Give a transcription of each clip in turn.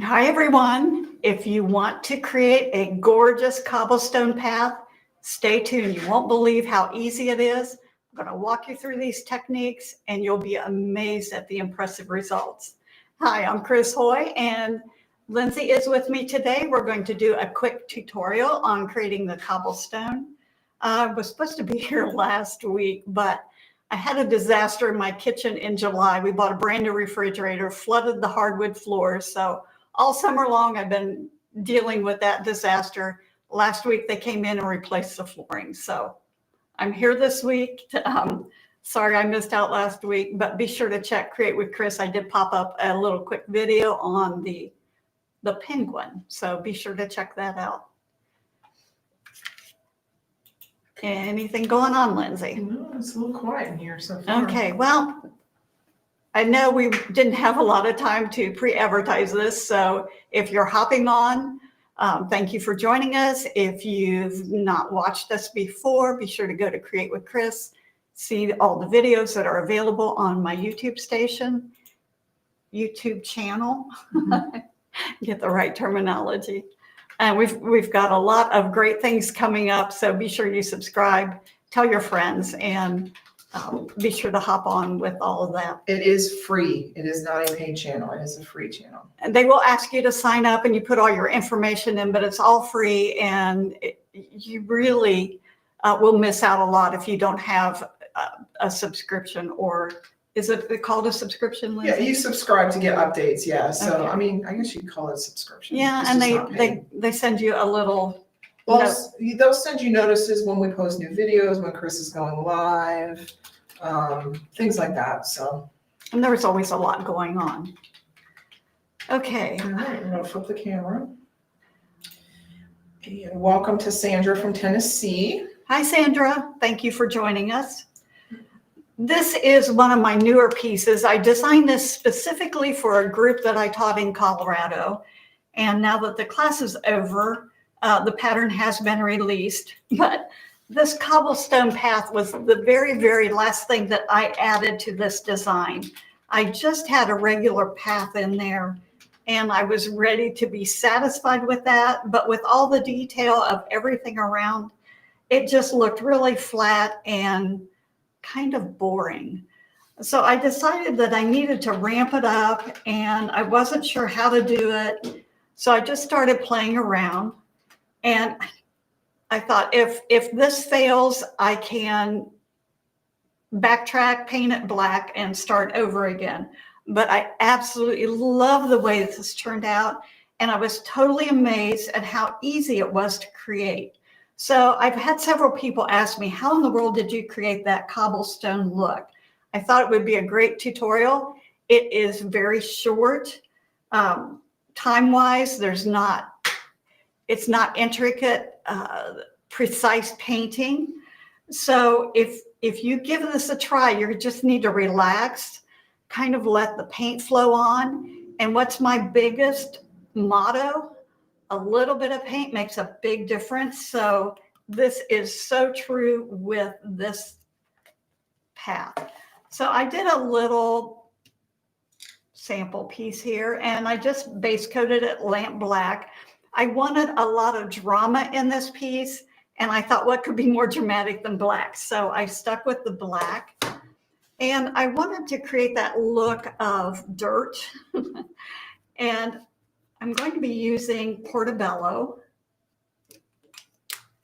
Hi, everyone. If you want to create a gorgeous cobblestone path, stay tuned. You won't believe how easy it is. I'm going to walk you through these techniques and you'll be amazed at the impressive results. Hi, I'm Chris Haughey and Lindsay is with me today. We're going to do a quick tutorial on creating the cobblestone. I was supposed to be here last week, but I had a disaster in my kitchen in July. We bought a brand new refrigerator, flooded the hardwood floors. So all summer long, I've been dealing with that disaster. Last week, they came in and replaced the flooring. So I'm here this week. Sorry I missed out last week, but be sure to check Create with Chris. I did pop up a little quick video on the penguin. So be sure to check that out. Anything going on, Lindsay? No, it's a little quiet in here so far. Okay, well, I know we didn't have a lot of time to pre-advertise this, so if you're hopping on, thank you for joining us. If you've not watched us before, be sure to go to Create with Chris, see all the videos that are available on my YouTube channel, get the right terminology. And we've got a lot of great things coming up, so be sure you subscribe, tell your friends, and be sure to hop on with all of that. It is free. It is not a paid channel. It is a free channel. And they will ask you to sign up and you put all your information in, but it's all free, and you really will miss out a lot if you don't have a subscription, or is it called a subscrition, Lindsay? Yeah, you subscribe to get updates. Yeah. So, Okay. I mean, I guess you'd call it a subscription. Yeah, It's and just not paid. they send you a little. Well, they'll send you notices when we post new videos, when Chris is going live, things like that. So. And there's always a lot going on. Okay. All right, I'm gonna flip the camera. And welcome to Sandra from Tennessee. Hi, Sandra. Thank you for joining us. This is one of my newer pieces. I designed this specifically for a group that I taught in Colorado. And now that the class is over, the pattern has been released. But this cobblestone path was the very, very last thing that I added to this design. I just had a regular path in there, and I was ready to be satisfied with that. But with all the detail of everything around, it just looked really flat and kind of boring. So I decided that I needed to ramp it up, and I wasn't sure how to do it. So I just started playing around, and I thought if this fails, I can backtrack, paint it black, and start over again. But I absolutely love the way this turned out, and I was totally amazed at how easy it was to create. So I've had several people ask me, how in the world did you create that cobblestone look? I thought it would be a great tutorial. It is very short. Time-wise, it's not intricate, precise painting. So if you give this a try, you just need to relax, kind of let the paint flow on. And what's my biggest motto? A little bit of paint makes a big difference. So this is so true with this path. So I did a little sample piece here, and I just base coated it lamp black. I wanted a lot of drama in this piece, and I thought, what could be more dramatic than black? So I stuck with the black, and I wanted to create that look of dirt. And I'm going to be using Portobello.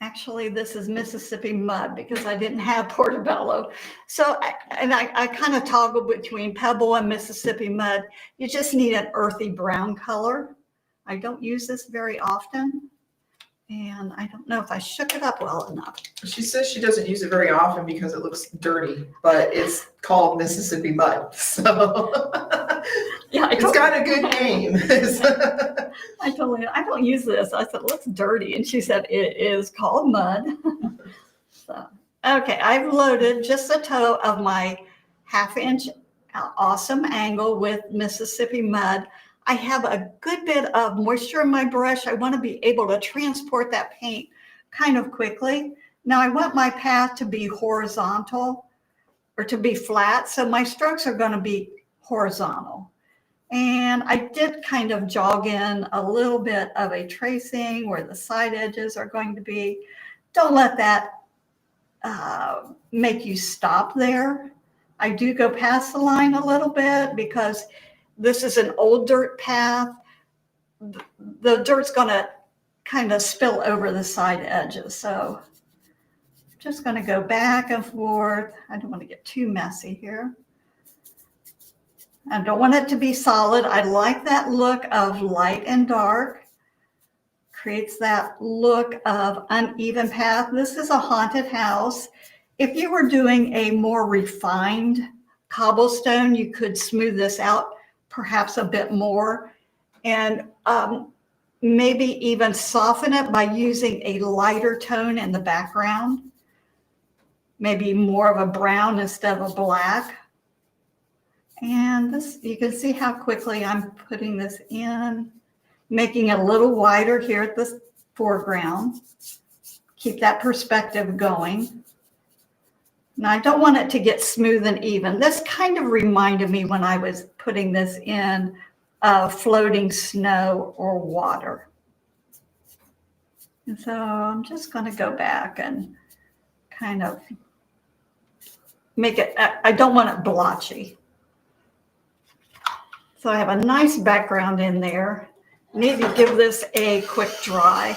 Actually, this is Mississippi mud because I didn't have Portobello. So, I kind of toggle between Pebble and Mississippi mud. You just need an earthy brown color. I don't use this very often, and I don't know if I shook it up well enough. She says she doesn't use it very often because it looks dirty, but it's called Mississippi mud. So yeah, it's got a good name. I told her, I don't use this. I said, it looks dirty. And she said, it is called mud. So, okay, I've loaded just the toe of my 1/2 inch awesome angle with Mississippi mud. I have a good bit of moisture in my brush. I want to be able to transport that paint kind of quickly. Now I want my path to be horizontal or to be flat. So my strokes are going to be horizontal. And I did kind of jog in a little bit of a tracing where the side edges are going to be. Don't let that make you stop there. I do go past the line a little bit because this is an old dirt path. The dirt's going to kind of spill over the side edges. So I'm just going to go back and forth. I don't want to get too messy here. I don't want it to be solid. I like that look of light and dark. Creates that look of uneven path. This is a haunted house. If you were doing a more refined cobblestone, you could smooth this out perhaps a bit more and maybe even soften it by using a lighter tone in the background. Maybe more of a brown instead of a black. And this, you can see how quickly I'm putting this in, making it a little wider here at the foreground. Keep that perspective going. Now I don't want it to get smooth and even. This kind of reminded me when I was putting this in of floating snow or water. And so I'm just going to go back and kind of make it, I don't want it blotchy. So I have a nice background in there. Need to give this a quick dry.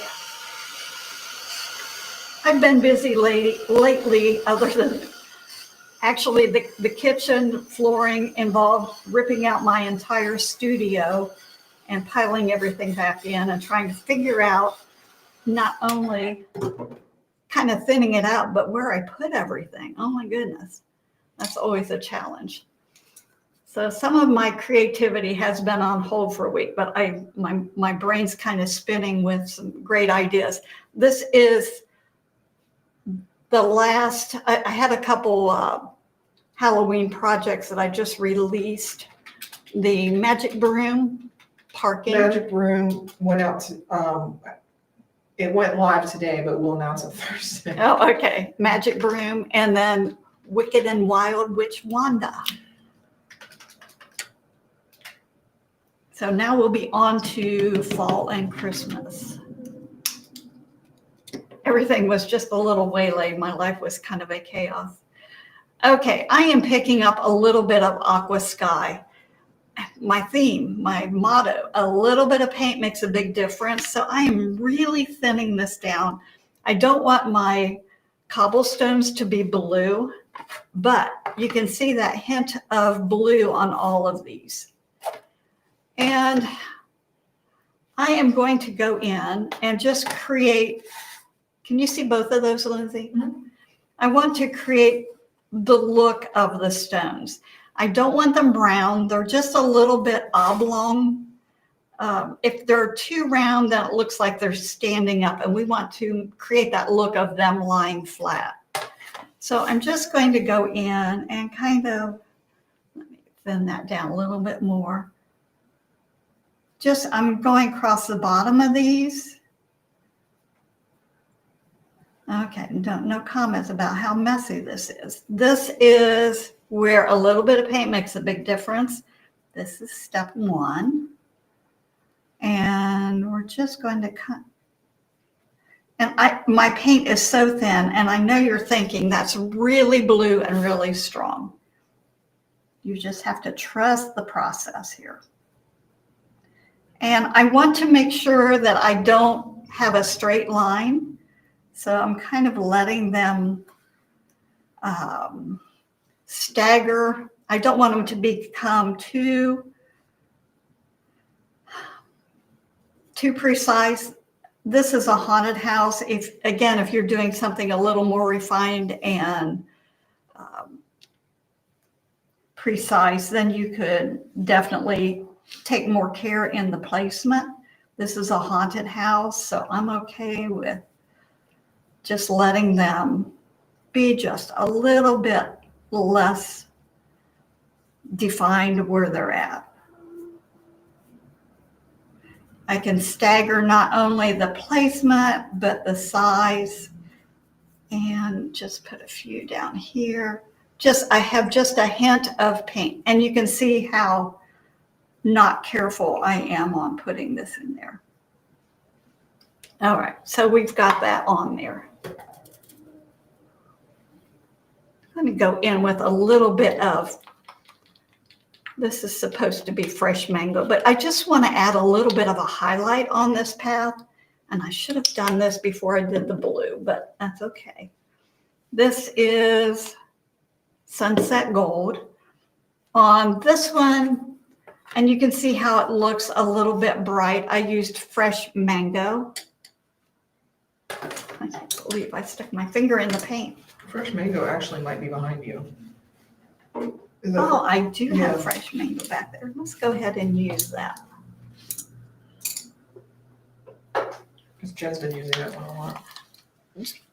I've been busy lately, other than actually the kitchen flooring involved ripping out my entire studio and piling everything back in and trying to figure out not only kind of thinning it out, but where I put everything. Oh my goodness, that's always a challenge. So some of my creativity has been on hold for a week, but my brain's kind of spinning with some great ideas. This is the last, I had a couple Halloween projects that I just released. The Magic Broom parking. Magic Broom went out to, it went live today, but we'll announce it Thursday. Oh, okay. Magic Broom, and then Wicked and Wild Witch Wanda. So now we'll be on to fall and Christmas. Everything was just a little waylaid. My life was kind of a chaos. Okay, I am picking up a little bit of aqua sky. My theme, my motto, a little bit of paint makes a big difference. So I am really thinning this down. I don't want my cobblestones to be blue, but you can see that hint of blue on all of these. And I am going to go in and just create, can you see both of those, Lindsay? Mm-hmm. I want to create the look of the stones. I don't want them brown. They're just a little bit oblong. If they're too round, then it looks like they're standing up, and we want to create that look of them lying flat. So I'm just going to go in and kind of, let me thin that down a little bit more. Just, I'm going across the bottom of these. Okay, no comments about how messy this is. This is where a little bit of paint makes a big difference. This is step one. And we're just going to cut. And my paint is so thin, and I know you're thinking that's really blue and really strong. You just have to trust the process here. And I want to make sure that I don't have a straight line. So I'm kind of letting them stagger. I don't want them to become too precise. This is a haunted house. If you're doing something a little more refined and precise, then you could definitely take more care in the placement. This is a haunted house, so I'm okay with just letting them be just a little bit less defined where they're at. I can stagger not only the placement, but the size, and just put a few down here. I have just a hint of paint, and you can see how not careful I am on putting this in there. All right, so we've got that on there. Let me go in with a little bit of, this is supposed to be fresh mango, but I just want to add a little bit of a highlight on this path. And I should have done this before I did the blue, but that's okay. This is Sunset Gold. On this one, and you can see how it looks a little bit bright, I used fresh mango. I can't believe I stuck my finger in the paint. Fresh mango actually might be behind you. Oh, I do Yeah. have fresh mango back there. Let's go ahead and use that. Because Jen's been using that one a lot.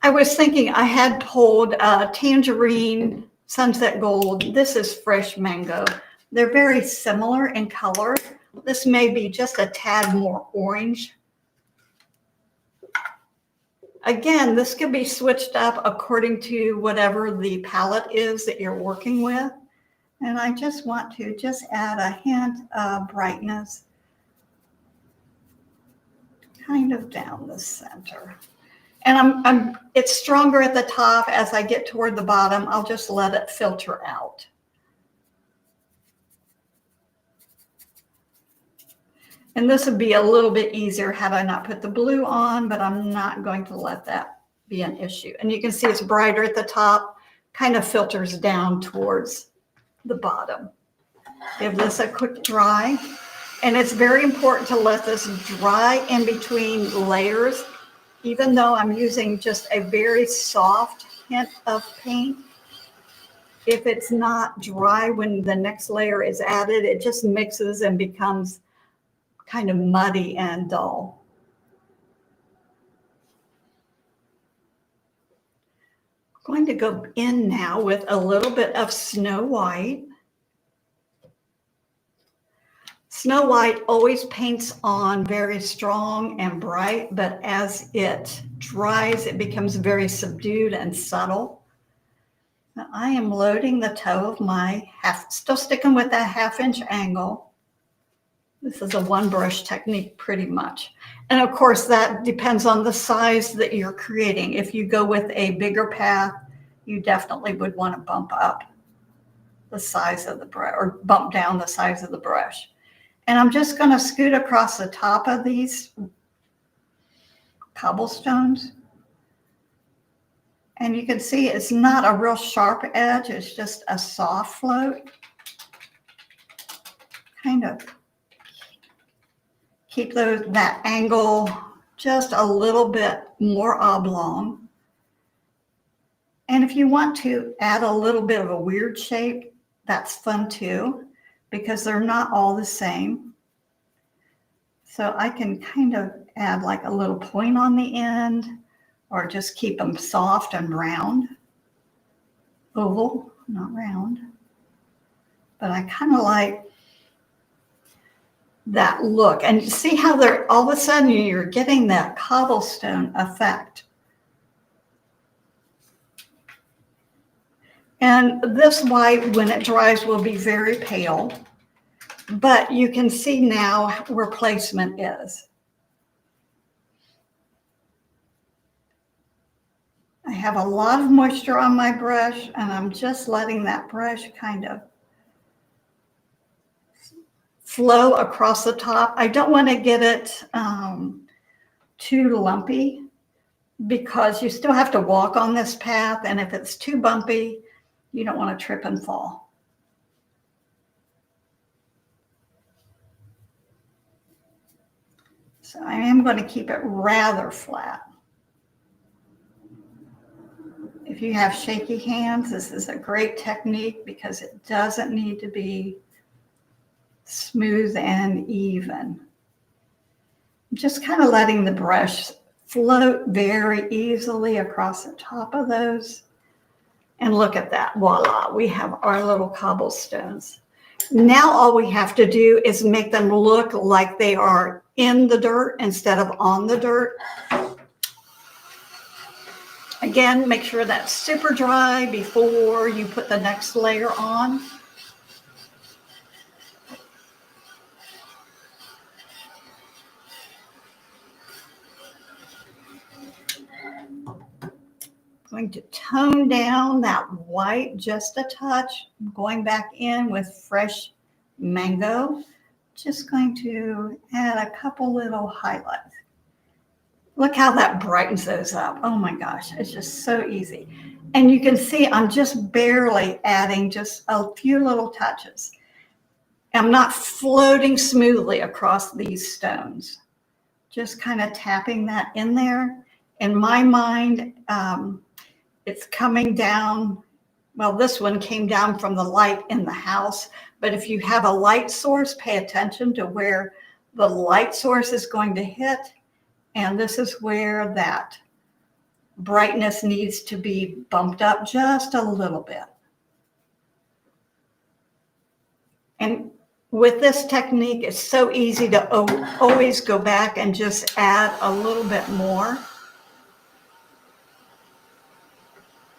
I was thinking I had pulled tangerine, sunset gold. This is fresh mango. They're very similar in color. This may be just a tad more orange. Again, this can be switched up according to whatever the palette is that you're working with. And I just want to just add a hint of brightness kind of down the center. And it's stronger at the top. As I get toward the bottom, I'll just let it filter out. And this would be a little bit easier had I not put the blue on, but I'm not going to let that be an issue. And you can see it's brighter at the top, kind of filters down towards the bottom. Give this a quick dry. And it's very important to let this dry in between layers. Even though I'm using just a very soft hint of paint, if it's not dry when the next layer is added, it just mixes and becomes kind of muddy and dull. I'm going to go in now with a little bit of Snow White. Snow White always paints on very strong and bright, but as it dries, it becomes very subdued and subtle. Now I am loading the toe of my still sticking with that 1/2 inch angle. This is a one brush technique pretty much. And of course that depends on the size that you're creating. If you go with a bigger path, you definitely would want to bump up the size of the brush or bump down the size of the brush. And I'm just going to scoot across the top of these cobblestones. And you can see it's not a real sharp edge. It's just a soft float. Kind of keep that angle just a little bit more oblong. And if you want to add a little bit of a weird shape, that's fun too, because they're not all the same. So I can kind of add like a little point on the end, or just keep them soft and round. Oval, not round. But I kind of like that look. And you see how they're all of a sudden you're getting that cobblestone effect. And this white, when it dries, will be very pale. But you can see now where placement is. I have a lot of moisture on my brush, and I'm just letting that brush kind of flow across the top. I don't want to get it too lumpy, because you still have to walk on this path, and if it's too bumpy, you don't want to trip and fall. So I am going to keep it rather flat. If you have shaky hands, this is a great technique because it doesn't need to be smooth and even. Just kind of letting the brush float very easily across the top of those. And look at that, voila, we have our little cobblestones. Now all we have to do is make them look like they are in the dirt instead of on the dirt. Again, make sure that's super dry before you put the next layer on. Going to tone down that white just a touch. I'm going back in with fresh mango. Just going to add a couple little highlights. Look how that brightens those up. Oh my gosh, it's just so easy. And you can see I'm just barely adding just a few little touches. I'm not floating smoothly across these stones. Just kind of tapping that in there. In my mind, it's coming down. Well, this one came down from the light in the house, but if you have a light source, pay attention to where the light source is going to hit. And this is where that brightness needs to be bumped up just a little bit. And with this technique, it's so easy to always go back and just add a little bit more.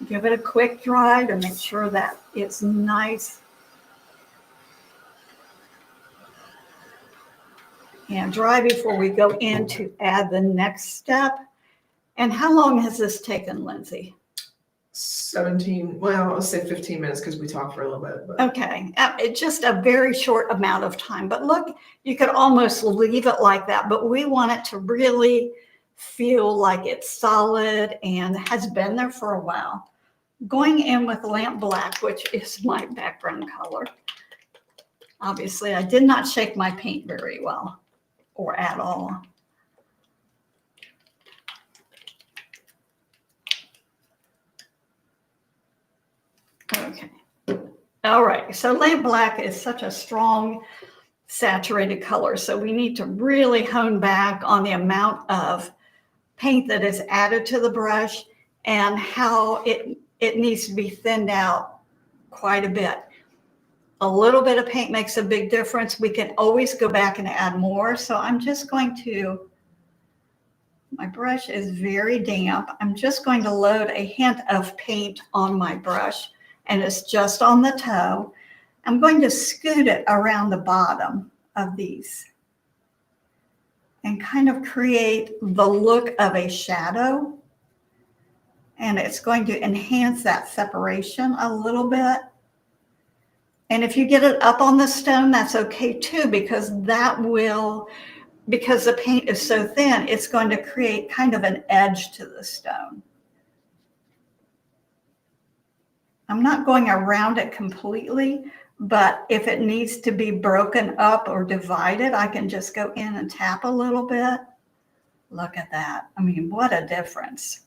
Give it a quick dry to make sure that it's nice and dry before we go in to add the next step. And how long has this taken, Lindsay? 17, well, let's say 15 minutes because we talked for a little bit. But. Okay, it's just a very short amount of time. But look, you could almost leave it like that, but we want it to really feel like it's solid and has been there for a while. Going in with lamp black, which is my background color. Obviously, I did not shake my paint very well or at all. Okay. All right. So lamp black is such a strong saturated color. So we need to really hone back on the amount of paint that is added to the brush and how it needs to be thinned out quite a bit. A little bit of paint makes a big difference. We can always go back and add more. So I'm just going to, my brush is very damp. I'm just going to load a hint of paint on my brush. And it's just on the toe. I'm going to scoot it around the bottom of these and kind of create the look of a shadow. And it's going to enhance that separation a little bit. And if you get it up on the stone, that's okay too, because because the paint is so thin, it's going to create kind of an edge to the stone. I'm not going around it completely, but if it needs to be broken up or divided, I can just go in and tap a little bit. Look at that. I mean, what a difference.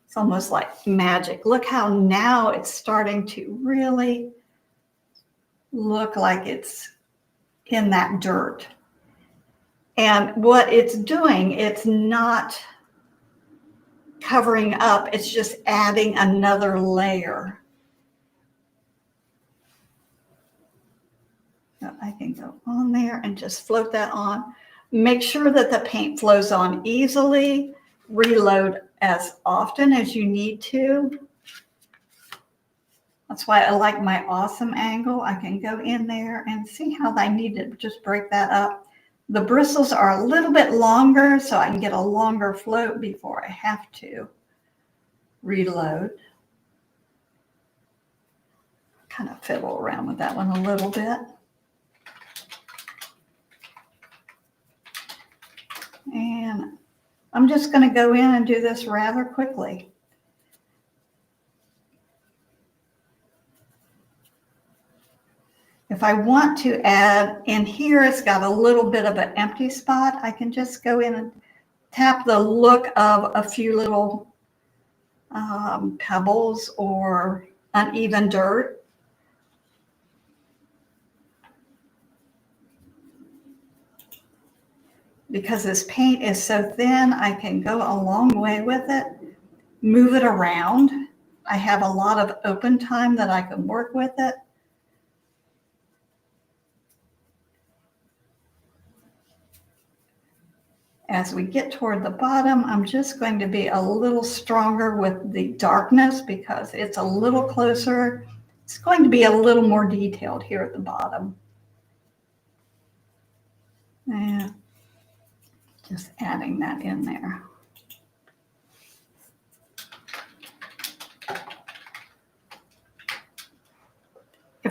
It's almost like magic. Look how now it's starting to really look like it's in that dirt. And what it's doing, it's not covering up, it's just adding another layer. So I can go on there and just float that on. Make sure that the paint flows on easily. Reload as often as you need to. That's why I like my awesome angle. I can go in there and see how I need to just break that up. The bristles are a little bit longer, so I can get a longer float before I have to reload. Kind of fiddle around with that one a little bit. And I'm just going to go in and do this rather quickly. If I want to add in here, it's got a little bit of an empty spot. I can just go in and tap the look of a few little pebbles or uneven dirt. Because this paint is so thin, I can go a long way with it, move it around. I have a lot of open time that I can work with it. As we get toward the bottom, I'm just going to be a little stronger with the darkness because it's a little closer. It's going to be a little more detailed here at the bottom. And just adding that in there.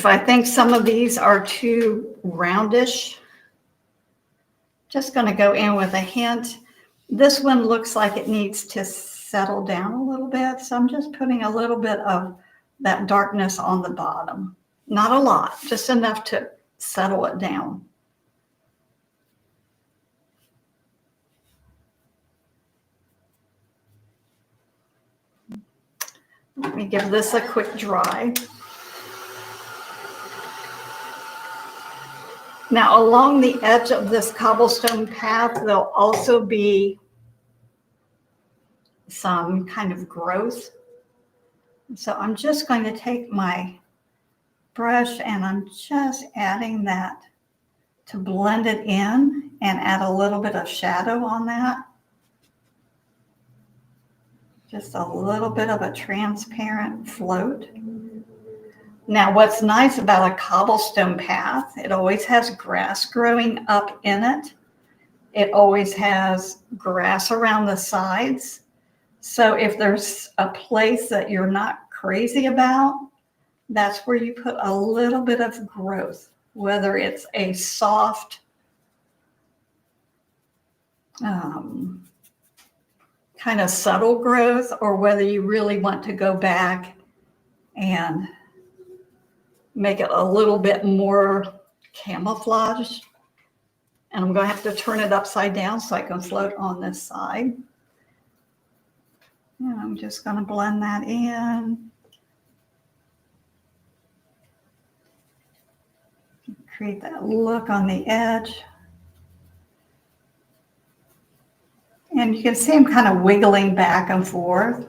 If I think some of these are too roundish, just going to go in with a hint. This one looks like it needs to settle down a little bit, so I'm just putting a little bit of that darkness on the bottom. Not a lot, just enough to settle it down. Let me give this a quick dry. Now, along the edge of this cobblestone path, there'll also be some kind of growth. So I'm just going to take my brush and I'm just adding that to blend it in and add a little bit of shadow on that. Just a little bit of a transparent float. Now, what's nice about a cobblestone path, it always has grass growing up in it. It always has grass around the sides. So if there's a place that you're not crazy about, that's where you put a little bit of growth, whether it's a soft, kind of subtle growth, or whether you really want to go back and make it a little bit more camouflage. And I'm going to have to turn it upside down so I can float on this side. And I'm just going to blend that in. Create that look on the edge. And you can see I'm kind of wiggling back and forth.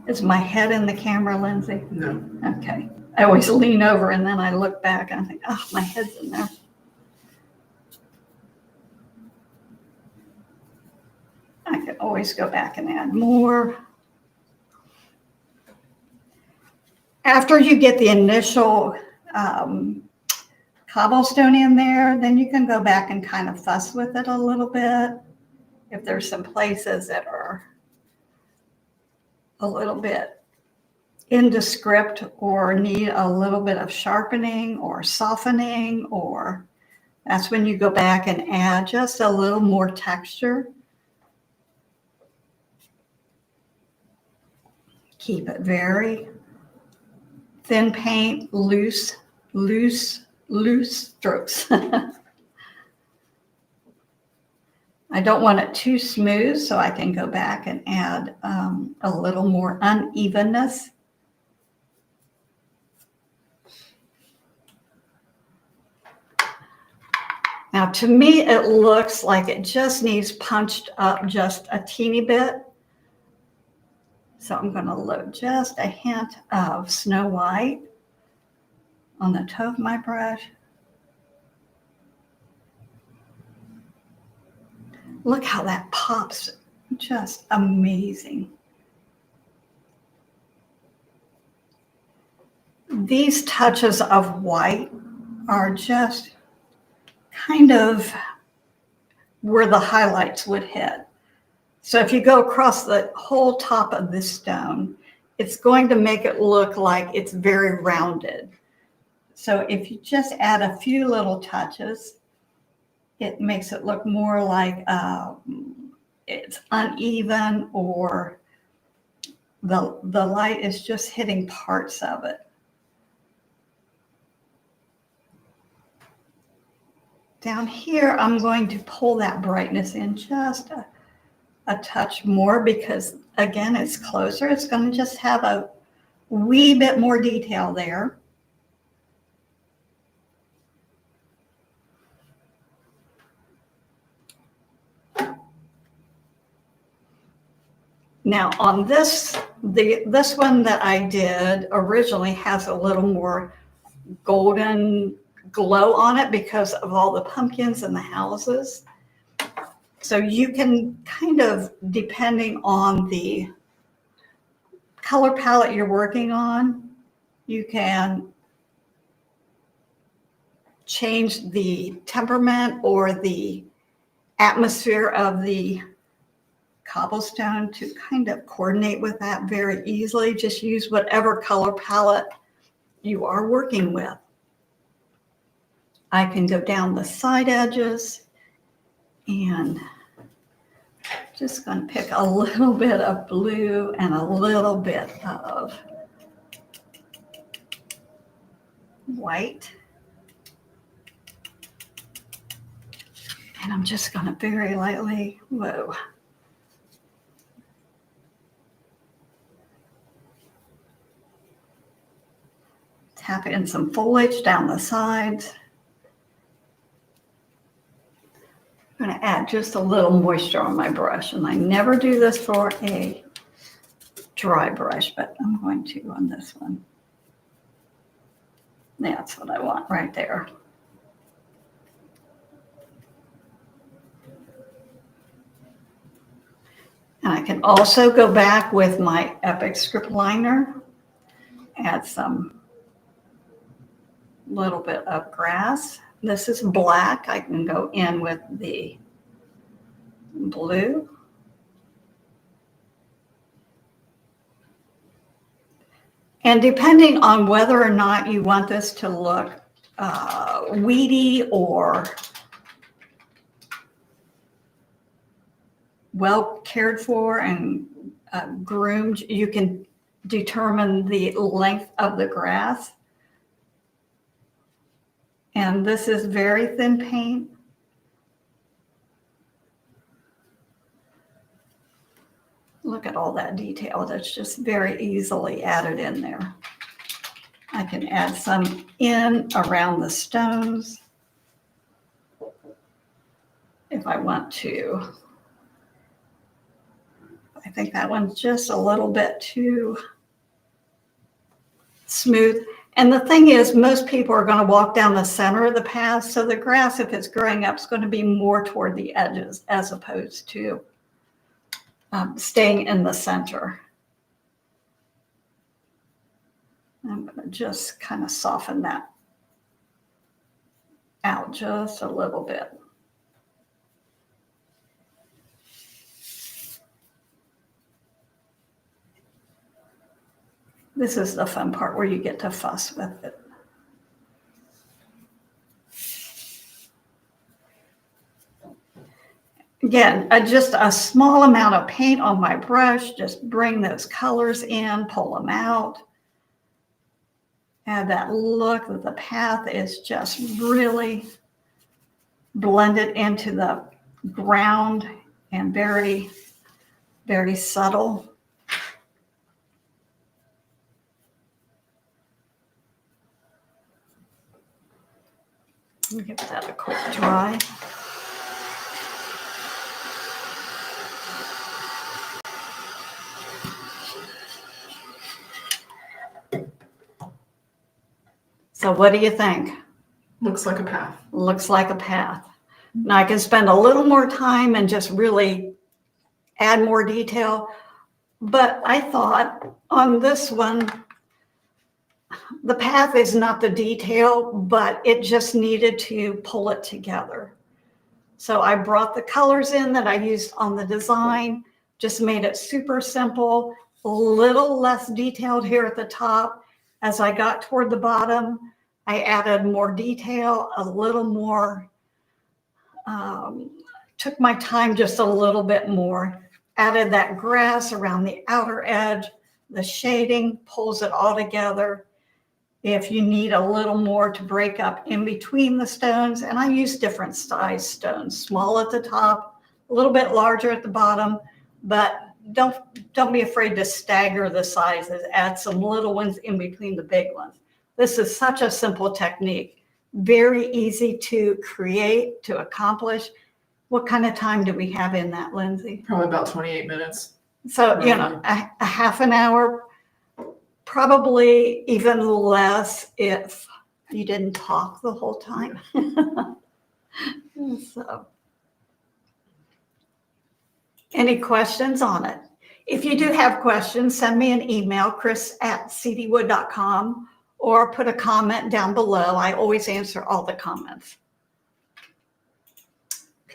Is my head in the camera, Lindsay? No. Okay. I always lean over and then I look back and I think, oh, my head's in there. I could always go back and add more. After you get the initial cobblestone in there, then you can go back and kind of fuss with it a little bit. If there's some places that are a little bit indescript or need a little bit of sharpening or softening, or that's when you go back and add just a little more texture. Keep it very thin paint, loose strokes. I don't want it too smooth, so I can go back and add a little more unevenness. Now, to me, it looks like it just needs punched up just a teeny bit. So I'm going to load just a hint of Snow White on the toe of my brush. Look how that pops, just amazing. These touches of white are just kind of where the highlights would hit. So if you go across the whole top of this stone, it's going to make it look like it's very rounded. So if you just add a few little touches, it makes it look more like it's uneven, or the light is just hitting parts of it. Down here, I'm going to pull that brightness in just a touch more because, again, it's closer. It's going to just have a wee bit more detail there. Now on this one that I did originally has a little more golden glow on it because of all the pumpkins and the houses. So you can kind of, depending on the color palette you're working on, you can change the temperament or the atmosphere of the cobblestone to kind of coordinate with that very easily. Just use whatever color palette you are working with. I can go down the side edges and just going to pick a little bit of blue and a little bit of white. And I'm just going to very lightly, tap in some foliage down the sides. I'm going to add just a little moisture on my brush, and I never do this for a dry brush, but I'm going to on this one. That's what I want right there. And I can also go back with my Epic script liner, add some little bit of grass. This is black. I can go in with the blue. And depending on whether or not you want this to look weedy or well cared for and groomed, you can determine the length of the grass. And this is very thin paint. Look at all that detail that's just very easily added in there. I can add some in around the stones if I want to. I think that one's just a little bit too smooth. And the thing is, most people are going to walk down the center of the path. So the grass, if it's growing up, is going to be more toward the edges as opposed to staying in the center. I'm going to just kind of soften that out just a little bit. This is the fun part where you get to fuss with it. Again, just a small amount of paint on my brush, just bring those colors in, pull them out. Add that look that the path is just really blended into the ground and very, very subtle. Let me give that a quick dry. So what do you think? Looks like a path. Looks like a path. Now I can spend a little more time and just really add more detail. But I thought on this one, the path is not the detail, but it just needed to pull it together. So I brought the colors in that I used on the design, just made it super simple, a little less detailed here at the top. As I got toward the bottom, I added more detail, a little more, took my time just a little bit more, added that grass around the outer edge, the shading pulls it all together. If you need a little more to break up in between the stones, and I use different size stones, small at the top, a little bit larger at the bottom, but don't be afraid to stagger the sizes, add some little ones in between the big ones. This is such a simple technique, very easy to create, to accomplish. What kind of time do we have in that, Lindsay? Probably about 28 minutes. So, you know, a half an hour, probably even less if you didn't talk the whole time. So, any questions on it? If you do have questions, send me an email, chris@cdwood.com, or put a comment down below. I always answer all the comments.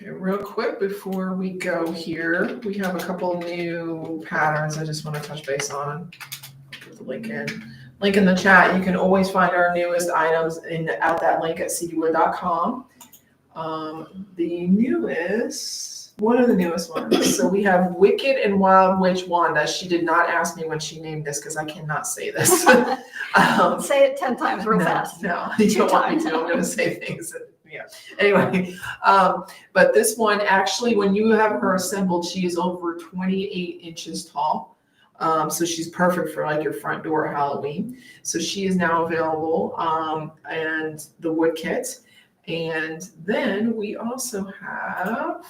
Okay, real quick before we go here, we have a couple new patterns I just want to touch base on. Put the link in the chat. You can always find our newest items at that link at cdwood.com. The newest, one of the newest ones. So we have Wicked and Wild Witch Wanda. She did not ask me when she named this because I cannot say this. Say it 10 times real fast. No, you don't want me to. I'm going to say things. Yeah. Anyway, but this one actually, when you have her assembled, she is over 28 inches tall. So she's perfect for like your front door Halloween. So she is now available, and the wood kit. And then we also have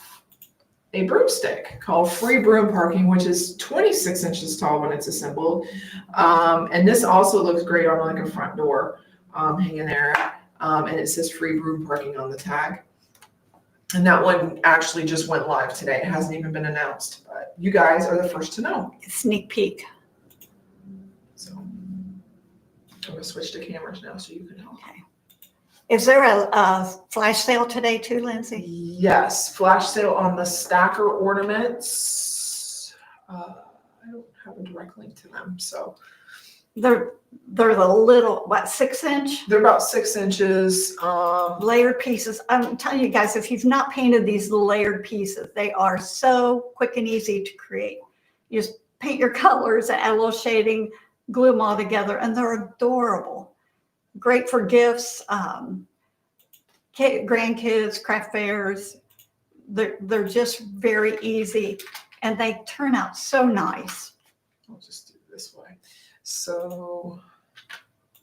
a broomstick called Free Broom Parking, which is 26 inches tall when it's assembled. And this also looks great on like a front door, hanging there. And it says Free Broom Parking on the tag. And that one actually just went live today. It hasn't even been announced, but you guys are the first to know. Sneak peek. So I'm gonna switch to cameras now so you can help. Okay. Is there a flash sale today too, Lindsay? Yes, flash sale on the stacker ornaments. I don't have a direct link to them, so. They're the little, what, 6-inch? They're about 6 inches. Layered pieces. I'm telling you guys, if you've not painted these layered pieces, they are so quick and easy to create. You just paint your colors, add a little shading, glue them all together, and they're adorable. Great for gifts, grandkids, craft fairs. They're just very easy, and they turn out so nice. I'll just do it this way. So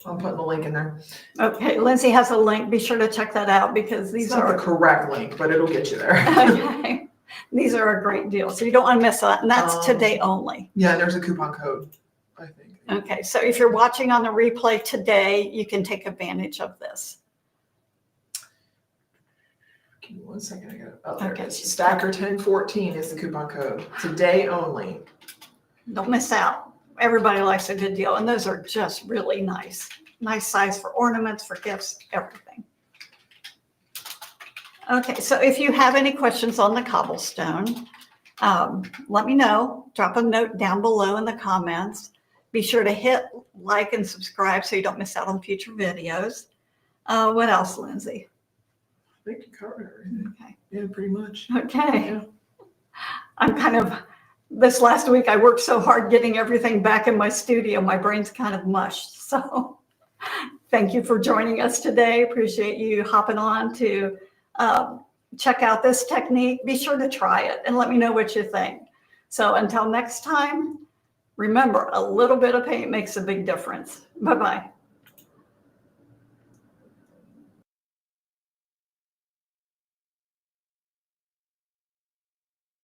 I'm putting the link in there. Okay, Lindsay has a link. Be sure to check that out because these It's not are the correct link, but it'll get you there. okay. These are a great deal, so you don't want to miss that, and that's today only. Yeah, there's a coupon code, I think. Okay, so if you're watching on the replay today, you can take advantage of this. Give me 1 second. I got it. Oh, there Okay. it is. Stacker 1014 is the coupon code. Today only. Don't miss out. Everybody likes a good deal, and those are just really nice. Nice size for ornaments, for gifts, everything. Okay, so if you have any questions on the cobblestone, let me know. Drop a note down below in the comments. Be sure to hit like and subscribe so you don't miss out on future videos. What else, Lindsay? I think you covered everything. Okay. Yeah, pretty much. Okay. Yeah. I'm kind of, this last week I worked so hard getting everything back in my studio. My brain's kind of mushed. So thank you for joining us today. Appreciate you hopping on to check out this technique. Be sure to try it and let me know what you think. So until next time, remember, a little bit of paint makes a big difference. Bye-bye.